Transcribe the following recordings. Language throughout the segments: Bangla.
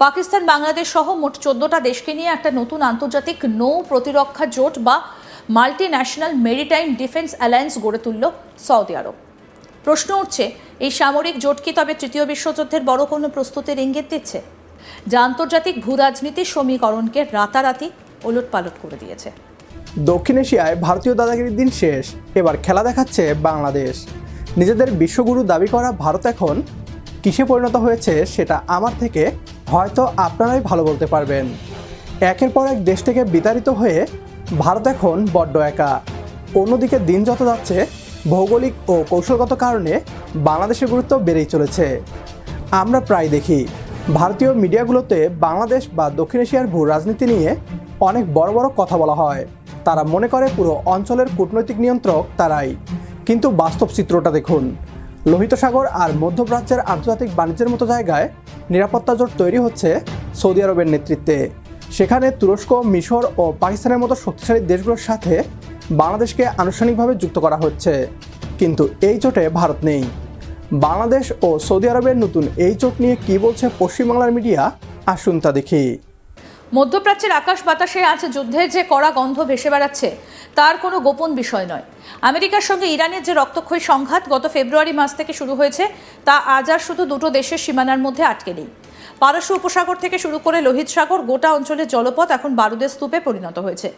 পাকিস্তান বাংলাদেশ সহ মোট 14টা দেশকে নিয়ে একটা নতুন আন্তর্জাতিক নৌ প্রতিরক্ষা জোট বা multi national maritime defence alliance গড়ে তুলল সৌদি আরব। প্রশ্ন উঠছে, এই সামরিক জোট কি তবে তৃতীয় বিশ্বযুদ্ধের বড় কোনো প্রস্তুতির ইঙ্গিত দিচ্ছে, যা আন্তর্জাতিক ভূরাজনীতির সমীকরণকে রাতারাতি ওলটপালট করে দিয়েছে? দক্ষিণ এশিয়ায় ভারতীয় দাদাগিরির দিন শেষ, এবার খেলা দেখাচ্ছে বাংলাদেশ। নিজেদের বিশ্বগুরু দাবি করা ভারত এখন কিসে পরিণত হয়েছে সেটা আমার থেকে হয়তো আপনারাই ভালো বলতে পারবেন। একের পর এক দেশ থেকে বিতাড়িত হয়ে ভারত এখন বড্ড একা। অন্যদিকে দিন যত যাচ্ছে ভৌগোলিক ও কৌশলগত কারণে বাংলাদেশের গুরুত্ব বেড়েই চলেছে। আমরা প্রায় দেখি ভারতীয় মিডিয়াগুলোতে বাংলাদেশ বা দক্ষিণ এশিয়ার ভূ রাজনীতি নিয়ে অনেক বড় বড় কথা বলা হয়। তারা মনে করে পুরো অঞ্চলের কূটনৈতিক নিয়ন্ত্রক তারাই, কিন্তু বাস্তব চিত্রটা দেখুন। লোহিত সাগর আর মধ্যপ্রাচ্যের আন্তর্জাতিক বাণিজ্যের মতো জায়গায় নিরাপত্তা জোট তৈরি হচ্ছে সৌদি আরবের নেতৃত্বে। সেখানে তুরস্ক, মিশর ও পাকিস্তানের মতো শক্তিশালী দেশগুলোর সাথে বাংলাদেশকে আনুষ্ঠানিকভাবে যুক্ত করা হচ্ছে, কিন্তু এই জোটে ভারত নেই। বাংলাদেশ ও সৌদি আরবের নতুন এই জোট নিয়ে কী বলছে পশ্চিমবাংলার মিডিয়া, আসুন তা দেখি। মধ্যপ্রাচ্যের আকাশ বাতাসে আজ যুদ্ধের যে কড়া গন্ধ ভেসে বেড়াচ্ছে তার কোনো গোপন বিষয় নয়। আমেরিকার সঙ্গে ইরানের যে রক্তক্ষয়ী সংঘাত গত ফেব্রুয়ারি মাস থেকে শুরু হয়েছে তা আজ আর শুধু দুটো দেশের সীমানার মধ্যে আটকে নেই। পারস্য উপসাগর থেকে শুরু করে লোহিত সাগর, গোটা অঞ্চলের জলপথ এখন বারুদের স্তূপে পরিণত হয়েছে।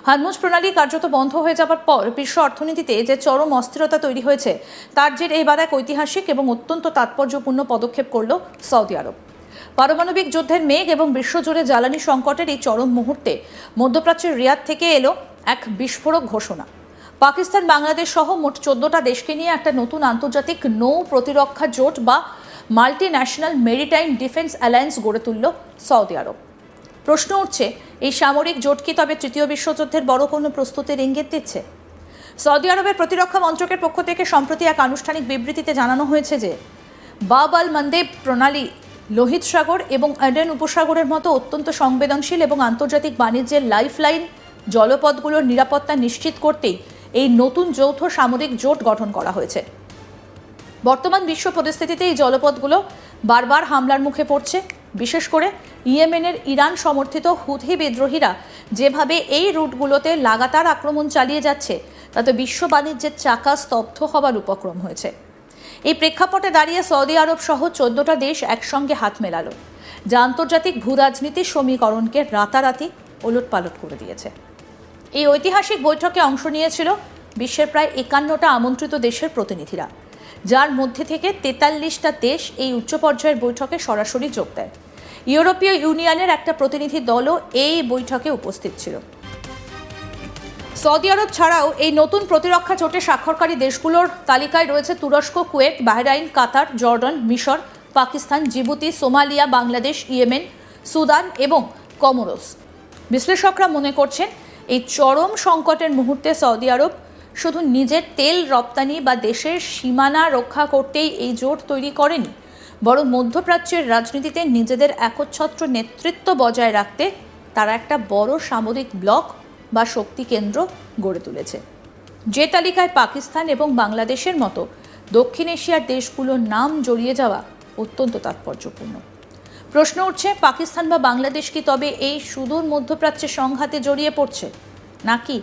হরমুজ প্রণালী কার্যত বন্ধ হয়ে যাবার পর বিশ্ব অর্থনীতিতে যে চরম অস্থিরতা তৈরি হয়েছে তার জের এবার এক ঐতিহাসিক এবং অত্যন্ত তাৎপর্যপূর্ণ পদক্ষেপ করল সৌদি আরব। পারমাণবিক যুদ্ধের মেঘ এবং বিশ্বজুড়ে জ্বালানি সংকটের এই চরম মুহূর্তে মধ্যপ্রাচ্যের রিয়াদ থেকে এলো এক বিস্ফোরক ঘোষণা। পাকিস্তান বাংলাদেশ সহ মোট 14টা দেশকে নিয়ে একটা নতুন আন্তর্জাতিক নৌ প্রতিরক্ষা জোট বা multi national maritime defence alliance গড়ে তুলল সৌদি আরব। প্রশ্ন উঠছে, এই সামরিক জোট কি তবে তৃতীয় বিশ্বযুদ্ধের বড় কোনো প্রস্তুতির ইঙ্গিত দিচ্ছে? সৌদি আরবের প্রতিরক্ষা মন্ত্রকের পক্ষ থেকে সম্প্রতি এক আনুষ্ঠানিক বিবৃতিতে জানানো হয়েছে যে বাব আল মান্দেব প্রণালী লোহিত সাগর এবং এডেন উপসাগরের মতো অত্যন্ত সংবেদনশীল এবং আন্তর্জাতিক বাণিজ্যের লাইফলাইন জলপথগুলোর নিরাপত্তা নিশ্চিত করতেই এই নতুন যৌথ সামরিক জোট গঠন করা হয়েছে। বর্তমান বিশ্ব পরিস্থিতিতে এই জলপথগুলো বারবার হামলার মুখে পড়ছে। বিশেষ করে ইয়েমেনের ইরান সমর্থিত হুথি বিদ্রোহীরা যেভাবে এই রুটগুলোতে লাগাতার আক্রমণ চালিয়ে যাচ্ছে তাতে বিশ্ব বাণিজ্যের চাকা স্তব্ধ হবার উপক্রম হয়েছে। এই প্রেক্ষাপটে দাঁড়িয়ে সৌদি আরব সহ 14টা দেশ একসঙ্গে হাত মেলালো, যা আন্তর্জাতিক ভূরাজনীতির সমীকরণকে রাতারাতি ওলটপালট করে দিয়েছে। এই ঐতিহাসিক বৈঠকে অংশ নিয়েছিল বিশ্বের প্রায় 51টা আমন্ত্রিত দেশের প্রতিনিধিরা, যার মধ্যে থেকে 43টা দেশ এই উচ্চ পর্যায়ের বৈঠকে সরাসরি যোগ দেয়। ইউরোপীয় ইউনিয়নের একটা প্রতিনিধি দলও এই বৈঠকে উপস্থিত ছিল। সৌদি আরব ছাড়াও এই নতুন প্রতিরক্ষা জোটে স্বাক্ষরকারী দেশগুলোর তালিকায় রয়েছে তুরস্ক, কুয়েত, বাহরাইন, কাতার, জর্ডান, মিশর, Pakistan, Djibouti, Somalia, Bangladesh, Yemen, Sudan এবং কমোরোস। বিশ্লেষকরা মনে করছেন এই চরম সংকটের মুহূর্তে সৌদি আরব শুধু নিজের তেল রপ্তানি বা দেশের সীমানা রক্ষা করতেই এই জোট তৈরি করেনি, বরং মধ্যপ্রাচ্যের রাজনীতিতে নিজেদের একচ্ছত্র নেতৃত্ব বজায় রাখতে তারা একটা বড় সামরিক ব্লক বা শক্তি কেন্দ্র গড়ে তুলেছে, যে তালিকায় পাকিস্তান এবং বাংলাদেশের মতো দক্ষিণ এশিয়ার দেশগুলোর নাম জড়িয়ে যাওয়া অত্যন্ত তাৎপর্যপূর্ণ। প্রশ্ন উঠছে, পাকিস্তান বা বাংলাদেশ কি তবে এই সুদূর মধ্যপ্রাচ্যের সংঘাতে জড়িয়ে পড়ছে, নাকি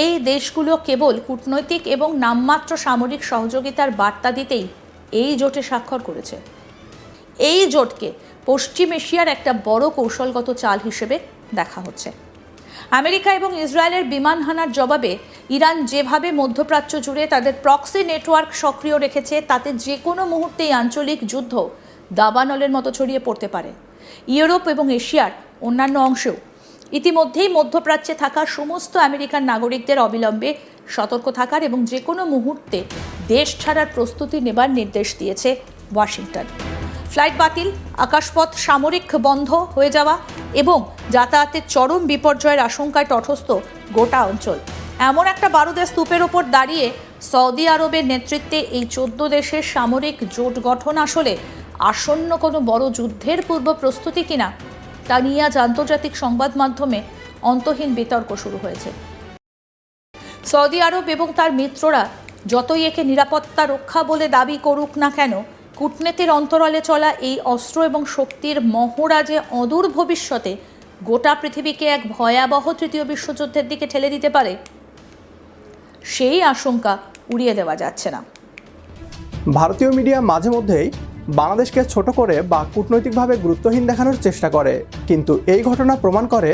এই দেশগুলো কেবল কূটনৈতিক এবং নামমাত্র সামরিক সহযোগিতার বার্তা দিতেই এই জোটে স্বাক্ষর করেছে? এই জোটকে পশ্চিম এশিয়ার একটা বড় কৌশলগত চাল হিসেবে দেখা হচ্ছে। আমেরিকা এবং ইসরায়েলের বিমান হানার জবাবে ইরান যেভাবে মধ্যপ্রাচ্য জুড়ে তাদের প্রক্সি নেটওয়ার্ক সক্রিয় রেখেছে তাতে যে কোনো মুহূর্তেই আঞ্চলিক যুদ্ধ দাবানলের মতো ছড়িয়ে পড়তে পারে। ইউরোপ এবং এশিয়ার অন্যান্য অংশেও ইতিমধ্যেই মধ্যপ্রাচ্যে থাকা সমস্ত আমেরিকান নাগরিকদের অবিলম্বে সতর্ক থাকার এবং যে কোনো মুহূর্তে দেশ ছাড়ার প্রস্তুতি নেবার নির্দেশ দিয়েছে ওয়াশিংটন। ফ্লাইট বাতিল, আকাশপথ সামরিক বন্ধ হয়ে যাওয়া এবং যাতায়াতের চরম বিপর্যয়ের আশঙ্কায় তটস্থ গোটা অঞ্চল। এমন একটা বারুদের স্তূপের ওপর দাঁড়িয়ে সৌদি আরবের নেতৃত্বে এই 14 দেশের সামরিক জোট গঠন আসলে আসন্ন কোনো বড় যুদ্ধের পূর্ব প্রস্তুতি কিনা তা নিয়ে আজ আন্তর্জাতিক সংবাদ মাধ্যমে অন্তহীন বিতর্ক শুরু হয়েছে। সৌদি আরব এবং তার মিত্ররা যতই একে নিরাপত্তা রক্ষা বলে দাবি করুক না কেন, কূটনীতির অন্তরালে চলা এই অস্ত্র এবং শক্তির মহড়া যে অদূর ভবিষ্যতে গোটা পৃথিবীকে এক ভয়াবহ তৃতীয় বিশ্বযুদ্ধের দিকে ঠেলে দিতে পারে, সেই আশঙ্কা উড়িয়ে দেওয়া যাচ্ছে না। ভারতীয় মিডিয়া মাঝে মধ্যেই বাংলাদেশকে ছোট করে বা কূটনৈতিকভাবে গুরুত্বহীন দেখানোর চেষ্টা করে, কিন্তু এই ঘটনা প্রমাণ করে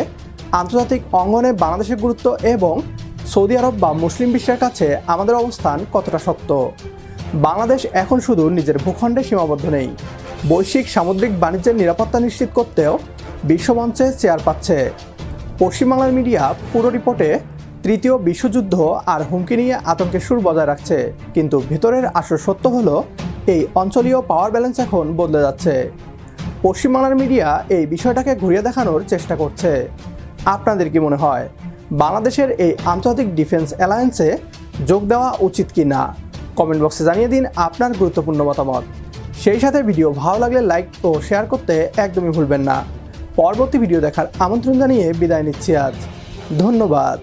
আন্তর্জাতিক অঙ্গনে বাংলাদেশের গুরুত্ব এবং সৌদি আরব বা মুসলিম বিশ্বের কাছে আমাদের অবস্থান কতটা শক্ত। বাংলাদেশ এখন শুধু নিজের ভূখণ্ডে সীমাবদ্ধ নেই, বৈশ্বিক সামুদ্রিক বাণিজ্যের নিরাপত্তা নিশ্চিত করতেও বিশ্বমঞ্চে চেয়ার পাচ্ছে। পশ্চিমবাংলার মিডিয়া পুরো রিপোর্টে তৃতীয় বিশ্বযুদ্ধ আর হুমকি নিয়ে আতঙ্কের সুর বজায় রাখছে, কিন্তু ভেতরের আসল সত্য হলো এই অঞ্চলীয় পাওয়ার ব্যালেন্স এখন বদলে যাচ্ছে। পশ্চিমবাংলার মিডিয়া এই বিষয়টাকে ঘুরিয়ে দেখানোর চেষ্টা করছে। আপনাদের কি মনে হয় বাংলাদেশের এই আন্তর্জাতিক ডিফেন্স অ্যালায়েন্সে যোগ দেওয়া উচিত কি না? কমেন্ট বক্সে জানিয়ে দিন আপনার গুরুত্বপূর্ণ মতামত। সেই সাথে ভিডিও ভালো লাগলে লাইক ও শেয়ার করতে একদমই ভুলবেন না। পরবর্তী ভিডিও দেখার আমন্ত্রণ জানিয়ে বিদায় নিচ্ছি আজ। ধন্যবাদ।